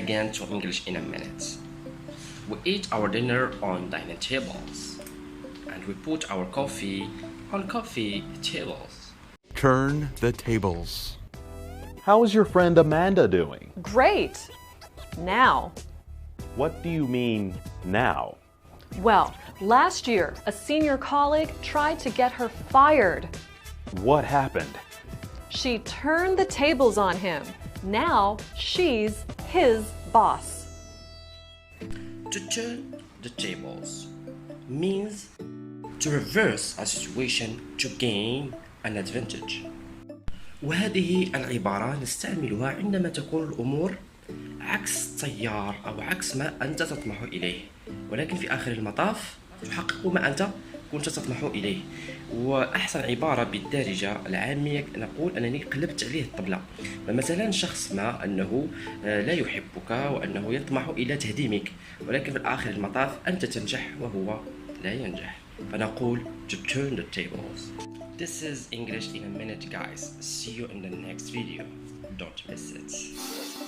again to English in a minute. We eat our dinner on dining tables, and we put our coffee on coffee tables. Turn the tables. How is your friend Amanda doing? Great! Now. What do you mean, now? Well, last year, a senior colleague tried to get her fired. What happened? She turned the tables on him. Now she's his boss. To turn the tables means to reverse a situation to gain an advantage. وهذه العبارة نستعملها عندما تكون الأمور عكس التيار أو عكس ما أنت تطمح إليه، ولكن في آخر المطاف تحقق ما أنت كنت تطمح إليه. وأحسن عبارة بالدارجة العامية نقول أنني قلبت عليه الطبلة. فمثلا شخص ما أنه لا يحبك وأنه يطمح إلى تهديمك، ولكن في آخر المطاف أنت تنجح وهو لا ينجح، فنقول to turn the tables. This is English in a minute, guys. See you in the next video. Don't miss it.